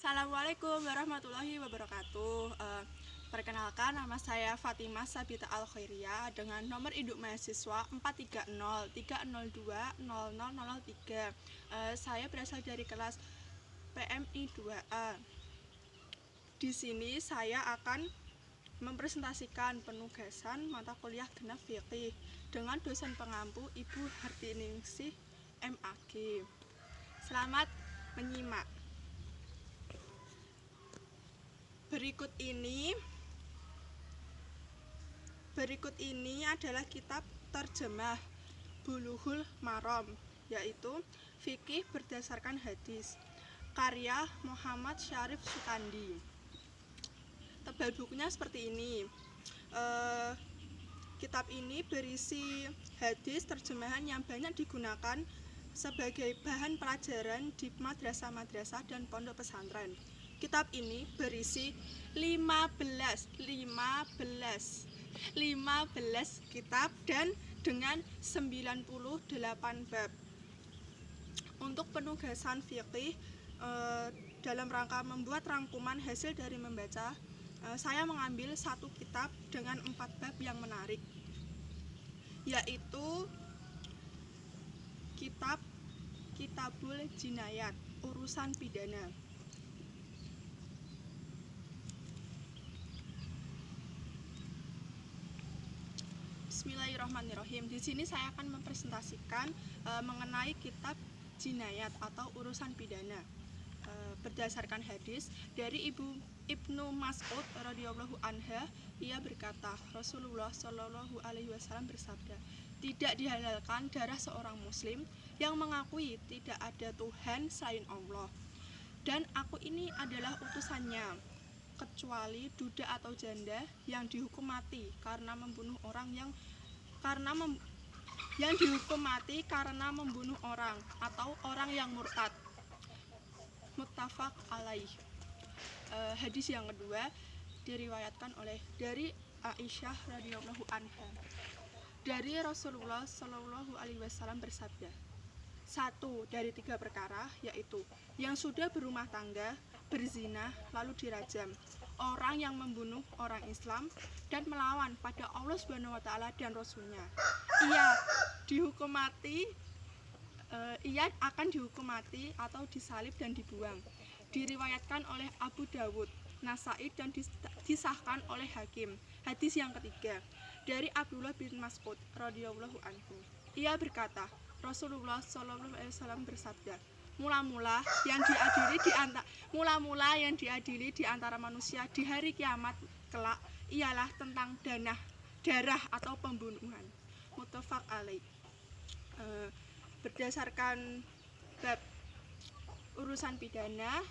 Assalamualaikum warahmatullahi wabarakatuh. Perkenalkan, nama saya Fatimah Sabita Al-Khairiyah dengan nomor induk mahasiswa 43030200003. Saya berasal dari kelas PMI 2A. Di sini saya akan mempresentasikan penugasan mata kuliah genap fikih dengan dosen pengampu Ibu Hartiningsih MAG. Selamat menyimak. Berikut ini adalah kitab terjemah Bulughul Maram, yaitu Fikih Berdasarkan Hadis, karya Muhammad Syarif Sukandi. Tebal bukunya seperti ini. Kitab ini berisi hadis terjemahan yang banyak digunakan sebagai bahan pelajaran di madrasah-madrasah dan pondok pesantren. Kitab ini berisi 15 kitab dan dengan 98 bab. Untuk penugasan fikih dalam rangka membuat rangkuman hasil dari membaca, saya mengambil satu kitab dengan 4 bab yang menarik, yaitu Kitabul Jinayat, urusan pidana. Bismillahirrahmanirrahim. Di sini saya akan mempresentasikan mengenai kitab jinayat atau urusan pidana berdasarkan hadis dari Ibnu Mas'ud radhiyallahu anha. Ia berkata, Rasulullah Shallallahu alaihi wasallam bersabda, tidak dihalalkan darah seorang muslim yang mengakui tidak ada Tuhan selain Allah dan aku ini adalah utusannya, kecuali duda atau janda yang dihukum mati karena membunuh orang atau orang yang murtad. Muttafaq alaih. Hadis yang kedua diriwayatkan dari Aisyah radhiyallahu anha. Dari Rasulullah Shallallahu alaihi wasallam bersabda, 1 dari 3 perkara, yaitu yang sudah berumah tangga, berzina lalu dirajam, orang yang membunuh orang Islam dan melawan pada Allah Subhanahu wa taala dan Rasulnya, ia akan dihukum mati atau disalib dan dibuang. Diriwayatkan oleh Abu Dawud, Nasai dan disahkan oleh Hakim. Hadis yang ketiga dari Abdullah bin Mas'ud radhiyallahu anhu. Ia berkata, Rasulullah Shallallahu alaihi wasallam bersabda, mula-mula yang diadili di antara manusia di hari kiamat kelak ialah tentang darah atau pembunuhan. Muttafaq alaih. Berdasarkan bab urusan pidana,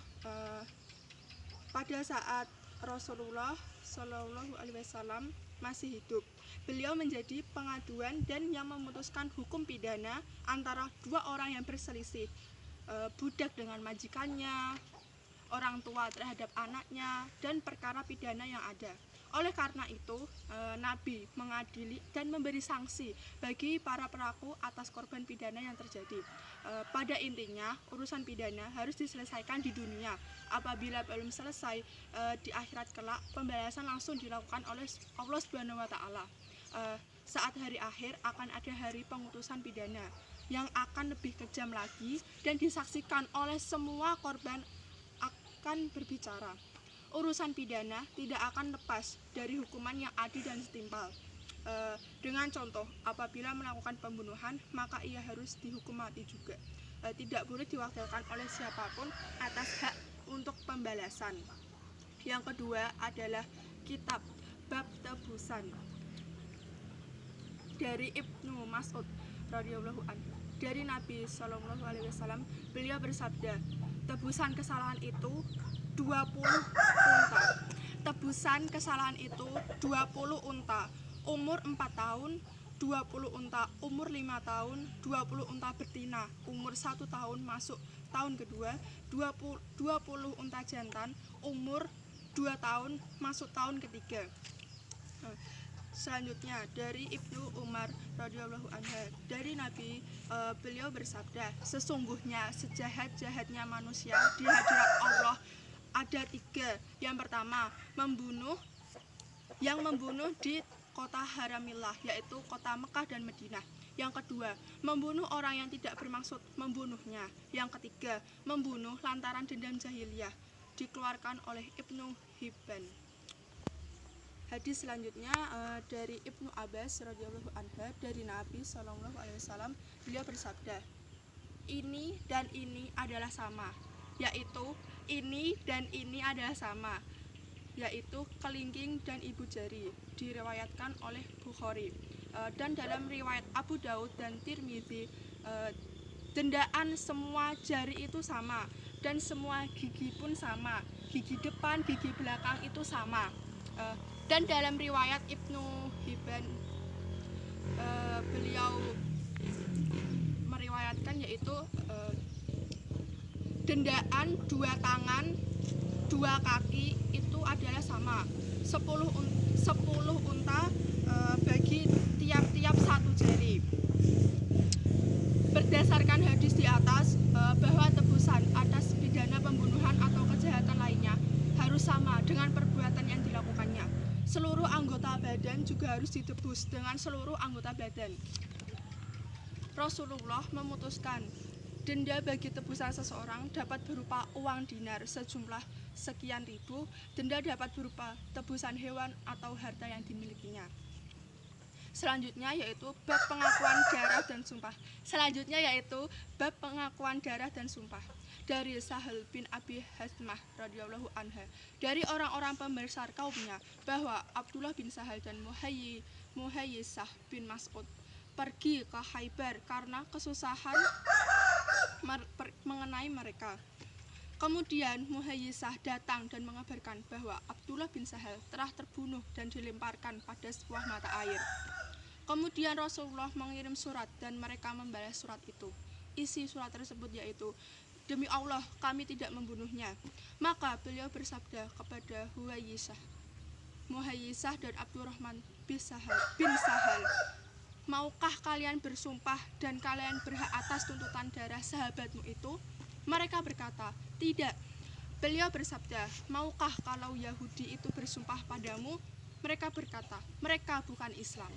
pada saat Rasulullah Shallallahu alaihi wasallam masih hidup, beliau menjadi pengaduan dan yang memutuskan hukum pidana antara 2 orang yang berselisih, budak dengan majikannya, orang tua terhadap anaknya, dan perkara pidana yang ada. Oleh karena itu, Nabi mengadili dan memberi sanksi bagi para pelaku atas korban pidana yang terjadi. Pada intinya, urusan pidana harus diselesaikan di dunia. Apabila belum selesai, di akhirat kelak, pembalasan langsung dilakukan oleh Allah Subhanahu wa taala. Saat hari akhir akan ada hari pengutusan pidana yang akan lebih kejam lagi dan disaksikan oleh semua korban akan berbicara. Urusan pidana tidak akan lepas dari hukuman yang adil dan setimpal. Dengan contoh, apabila melakukan pembunuhan, maka ia harus dihukum mati juga. Tidak boleh diwakilkan oleh siapapun atas hak untuk pembalasan. Yang kedua adalah kitab bab tebusan dari Ibnu Mas'ud radhiyallahu anhu. Dari Nabi Shallallahu alaihi wasallam, beliau bersabda, tebusan kesalahan itu 20 unta. Tebusan kesalahan itu 20 unta. Umur 4 tahun 20 unta, umur 5 tahun 20 unta betina, umur 1 tahun masuk tahun kedua 20 unta jantan, umur 2 tahun masuk tahun ketiga. Selanjutnya dari Ibnu Umar radhiyallahu anhu, dari Nabi, beliau bersabda, sesungguhnya sejahat-jahatnya manusia di hadirat Allah ada 3. Yang pertama, yang membunuh di kota Haramillah, yaitu kota Mekah dan Madinah. Yang kedua, membunuh orang yang tidak bermaksud membunuhnya. Yang ketiga, membunuh lantaran dendam jahiliyah. Dikeluarkan oleh Ibnu Hibban. Hadis selanjutnya dari Ibnu Abbas radhiyallahu anhu, dari Nabi SAW, beliau bersabda, ini dan ini adalah sama, yaitu ini dan ini adalah sama, yaitu kelingking dan ibu jari. Diriwayatkan oleh Bukhari. Dan dalam riwayat Abu Daud dan Tirmidzi, dendaan semua jari itu sama, dan semua gigi pun sama, gigi depan, gigi belakang itu sama. Dan dalam riwayat Ibnu Hibban, beliau meriwayatkan yaitu dendaan 2 tangan, 2 kaki itu adalah sama, 10 unta bagi tiap-tiap 1 jari. Berdasarkan hadis di atas, bahwa tebusan atas pidana pembunuhan atau kejahatan lainnya harus sama dengan perbuatan yang dilakukannya. Seluruh anggota badan juga harus ditebus dengan seluruh anggota badan. Rasulullah memutuskan denda bagi tebusan seseorang dapat berupa uang dinar sejumlah sekian ribu, denda dapat berupa tebusan hewan atau harta yang dimilikinya. Selanjutnya yaitu bab pengakuan darah dan sumpah. Dari Sahal bin Abi Hasmah radhiyallahu anha, dari orang-orang pembesar kaumnya, bahwa Abdullah bin Sahal dan Muhayyisah bin Mas'ud pergi ke Khaybar karena kesusahan mengenai mereka. Kemudian Muhayyisah datang dan mengabarkan bahwa Abdullah bin Sahal telah terbunuh dan dilemparkan pada sebuah mata air. Kemudian Rasulullah mengirim surat dan mereka membalas surat itu. Isi surat tersebut yaitu, demi Allah kami tidak membunuhnya. Maka beliau bersabda kepada Muhayyisah dan Abdurrahman bin Sahal, maukah kalian bersumpah dan kalian berhak atas tuntutan darah sahabatmu itu? Mereka berkata, tidak. Beliau bersabda, maukah kalau Yahudi itu bersumpah padamu? Mereka berkata, mereka bukan Islam.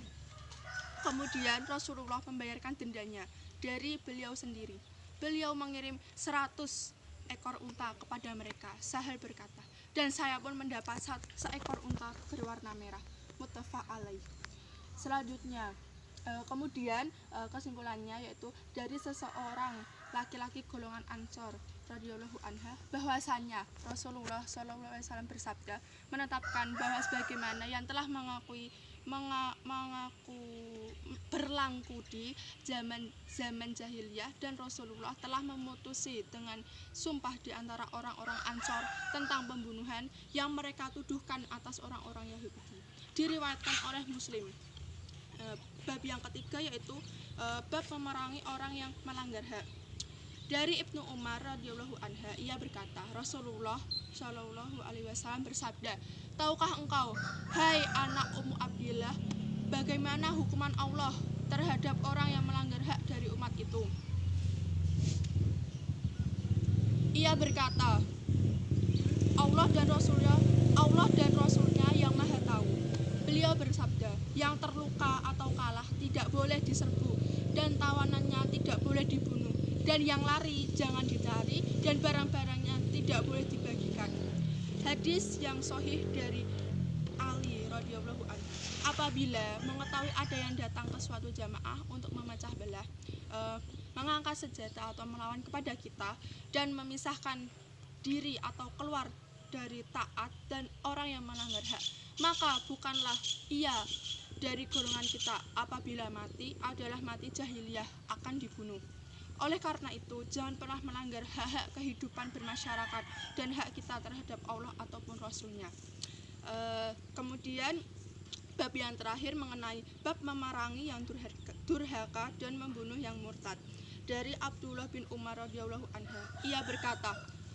Kemudian Rasulullah membayarkan dendanya dari beliau sendiri. Beliau mengirim 100 ekor unta kepada mereka. Sahal berkata, dan saya pun mendapat seekor unta berwarna merah. Muttafaq alaih. Selanjutnya, kemudian kesimpulannya yaitu dari seseorang laki-laki golongan Ansor radhiyallahu anha, bahwasannya Rasulullah SAW bersabda, menetapkan bahwa sebagaimana yang telah mengaku berlaku di zaman jahiliyah, dan Rasulullah telah memutusi dengan sumpah di antara orang-orang Ansor tentang pembunuhan yang mereka tuduhkan atas orang-orang Yahudi. Diriwayatkan oleh Muslim. Bab yang ketiga yaitu bab memerangi orang yang melanggar hak. Dari Ibnu Umar radhiyallahu anha, ia berkata, Rasulullah shallallahu alaihi wasallam bersabda, tahukah engkau, hai anak Ummu Abdillah, bagaimana hukuman Allah terhadap orang yang melanggar hak dari umat itu? Ia berkata, Allah dan Rasulnya yang maha tahu. Beliau bersabda, yang terluka atau kalah tidak boleh diserbu, dan tawanannya tidak boleh dibunuh, dan yang lari jangan dicari, dan barang-barangnya tidak boleh dibagikan. Hadis yang sahih dari Ali radhiyallahu anhu. Apabila mengetahui ada yang datang ke suatu jamaah untuk memecah belah, mengangkat senjata atau melawan kepada kita, dan memisahkan diri atau keluar dari taat dan orang yang melanggar hak, maka bukanlah ia dari golongan kita. Apabila mati adalah mati jahiliyah, akan dibunuh. Oleh karena itu, jangan pernah melanggar hak-hak kehidupan bermasyarakat dan hak kita terhadap Allah ataupun Rasulnya. Kemudian bab yang terakhir mengenai bab memerangi yang durhaka dan membunuh yang murtad. Dari Abdullah bin Umar radhiyallahu anhu, ia berkata,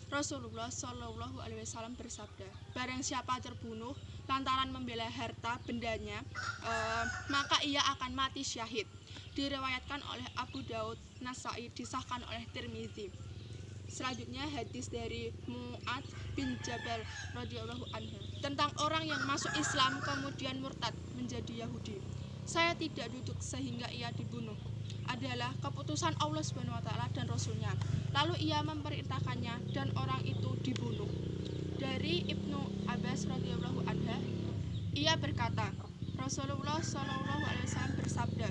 Rasulullah shallallahu alaihi wasallam bersabda, barang siapa terbunuh lantaran membela harta bendanya, maka ia akan mati syahid. Diriwayatkan oleh Abu Daud, Nasai, disahkan oleh Tirmidzi. Selanjutnya hadis dari Mu'ad bin Jabal radhiyallahu anhu tentang orang yang masuk Islam kemudian murtad menjadi Yahudi. Saya tidak duduk sehingga ia dibunuh. Adalah keputusan Allah Subhanahu wa taala dan Rasulnya. Lalu ia memerintahkannya dan orang itu dibunuh. Dari Ibnu Abbas radhiyallahu anhu, ia berkata, Rasulullah Shallallahu alaihi wasallam bersabda,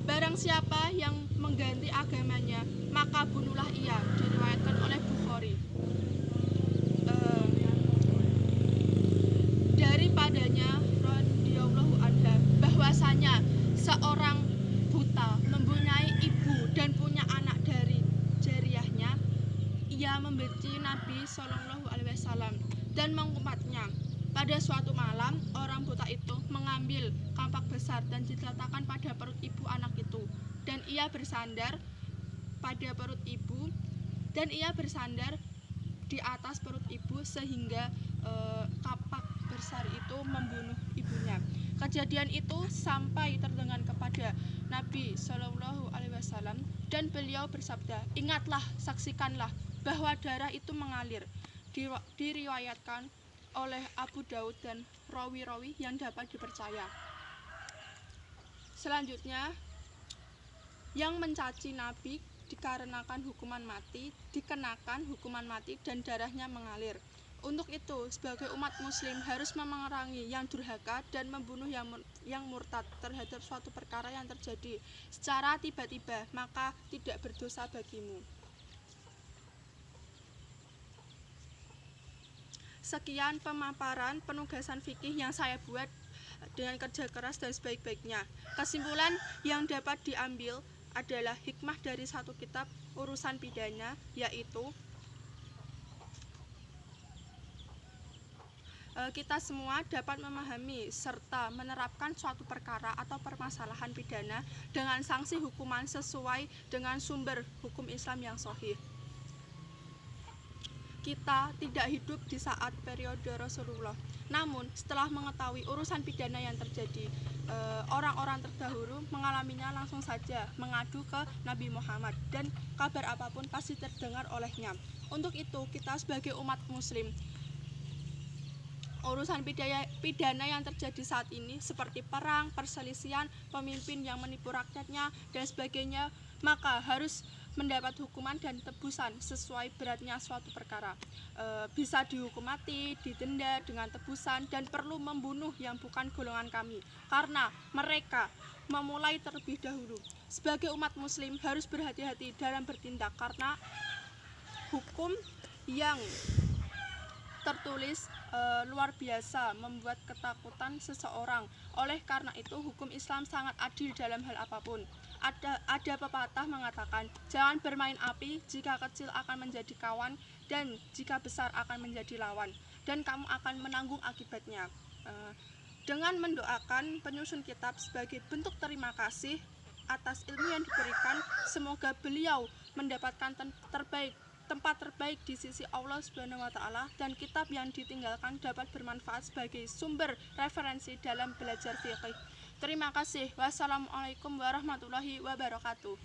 barang siapa yang mengganti agamanya, maka bunuhlah ia. Diriwayatkan oleh Bukhari. Daripadanya radhiyallahu anha bahwasanya seorang buta mempunyai ibu dan punya anak dari jariyahnya, ia membenci Nabi Shallallahu alaihi wasallam dan mengumpatnya. Pada suatu malam, orang buta itu mengambil kampak besar dan diletakkan pada perut ibu anak itu, dan ia bersandar pada perut ibu, dan ia bersandar di atas perut ibu sehingga kapak besar itu membunuh ibunya. Kejadian itu sampai terdengar kepada Nabi Shallallahu alaihi wasallam dan beliau bersabda, ingatlah, saksikanlah bahwa darah itu mengalir. Diriwayatkan oleh Abu Daud dan rawi-rawi yang dapat dipercaya. Selanjutnya, yang mencaci Nabi dikarenakan hukuman mati, dikenakan hukuman mati dan darahnya mengalir. Untuk itu, sebagai umat muslim harus memerangi yang durhaka dan membunuh yang murtad terhadap suatu perkara yang terjadi secara tiba-tiba, maka tidak berdosa bagimu. Sekian pemaparan penugasan fikih yang saya buat dengan kerja keras dan sebaik-baiknya. Kesimpulan yang dapat diambil adalah hikmah dari satu kitab urusan pidana, yaitu kita semua dapat memahami serta menerapkan suatu perkara atau permasalahan pidana dengan sanksi hukuman sesuai dengan sumber hukum Islam yang sahih. Kita tidak hidup di saat periode Rasulullah. Namun setelah mengetahui urusan pidana yang terjadi, orang-orang terdahulu mengalaminya langsung saja mengadu ke Nabi Muhammad dan kabar apapun pasti terdengar olehnya. Untuk itu kita sebagai umat muslim, urusan pidana yang terjadi saat ini seperti perang, perselisihan, pemimpin yang menipu rakyatnya dan sebagainya, maka harus mendapat hukuman dan tebusan sesuai beratnya suatu perkara. Bisa dihukum mati, didenda dengan tebusan, dan perlu membunuh yang bukan golongan kami karena mereka memulai terlebih dahulu. Sebagai umat muslim harus berhati-hati dalam bertindak karena hukum yang tertulis luar biasa membuat ketakutan seseorang. Oleh karena itu hukum Islam sangat adil dalam hal apapun. Ada pepatah mengatakan, jangan bermain api, jika kecil akan menjadi kawan dan jika besar akan menjadi lawan, dan kamu akan menanggung akibatnya. Dengan mendoakan penyusun kitab sebagai bentuk terima kasih atas ilmu yang diberikan, semoga beliau mendapatkan tempat terbaik di sisi Allah Subhanahu wa taala dan kitab yang ditinggalkan dapat bermanfaat sebagai sumber referensi dalam belajar fikih. Terima kasih. Wassalamualaikum warahmatullahi wabarakatuh.